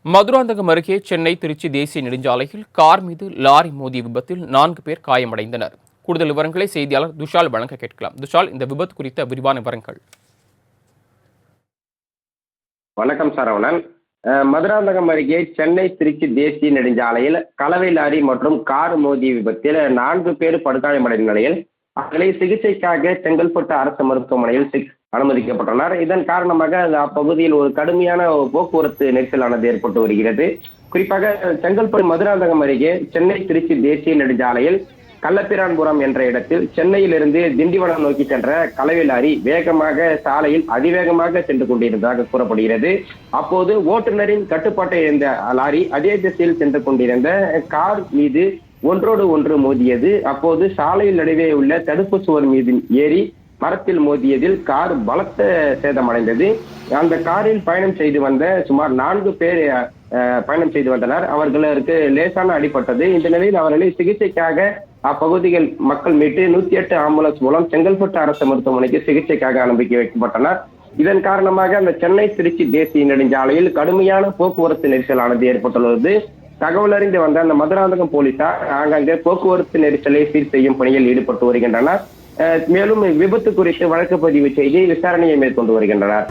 மதுராந்தகம் அருகே சென்னை திருச்சி தேசிய நெடுஞ்சாலையில் கார் மீது லாரி மோதிய விபத்தில் 4 பேர் காயமடைந்தனர். கூடுதல் விவரங்களை செய்தியாளர் துஷால் வழங்க கேட்கலாம். துஷால், இந்த விபத்து குறித்த விரிவான விவரங்கள். வணக்கம் சரவணன். மதுராந்தகம் அருகே சென்னை திருச்சி தேசிய நெடுஞ்சாலையில் கலவை லாரி மற்றும் கார் மோதிய விபத்தில் 4 பேர் படுகாயமடைந்த நிலையில் அவர்களை சிகிச்சைக்காக செங்கல்பட்டு அரசு மருத்துவமனையில் அனுமதிக்கப்பட்டனர். இதன் காரணமாக அப்பகுதியில் ஒரு கடுமையான போக்குவரத்து நெரிசலானது ஏற்பட்டு வருகிறது. குறிப்பாக செங்கல்பட்டு மதுராந்தகம் அருகே சென்னை திருச்சி தேசிய நெடுஞ்சாலையில் கள்ளப்பிரான்புரம் என்ற இடத்தில் சென்னையிலிருந்து திண்டிவனம் நோக்கி சென்ற கலவை லாரி வேகமாக சாலையில் அதிவேகமாக சென்று கொண்டிருந்ததாக கூறப்படுகிறது. அப்போது ஓட்டுநரின் கட்டுப்பாட்டை இருந்த லாரி அதே திசையில் சென்று கொண்டிருந்த கார் மீது ஒன்றோடு ஒன்று மோதியது. அப்போது சாலையில் நடுவே உள்ள தடுப்பு சுவர் மீது ஏறி மரத்தில் மோதியதில் கார் பலத்த சேதமடைந்தது. அந்த காரில் பயணம் செய்து வந்த சுமார் 4 பேர் பயணம் செய்து வந்தனர். அவர்களுக்கு லேசான அடிபட்டது. இந்த நிலையில் அவர்களை சிகிச்சைக்காக அப்பகுதிகள் மக்கள் மீட்டு 108 ஆம்புலன்ஸ் மூலம் செங்கல்பட்டு அரசு மருத்துவமனைக்கு சிகிச்சைக்காக அனுப்பி வைக்கப்பட்டனர். இதன் காரணமாக அந்த சென்னை திருச்சி தேசிய நெடுஞ்சாலையில் கடுமையான போக்குவரத்து நெரிசலானது ஏற்பட்டுள்ளது. தகவல் அறிந்து வந்த அந்த மதுராந்தகம் போலீசார் ஆங்காங்கே போக்குவரத்து நெரிசலை சீர் செய்யும் பணியில் ஈடுபட்டு வருகின்றனர். மேலும் விபத்து குறித்து வழக்கு பதிவு செய்து விசாரணையை மேற்கொண்டு வருகின்றனர்.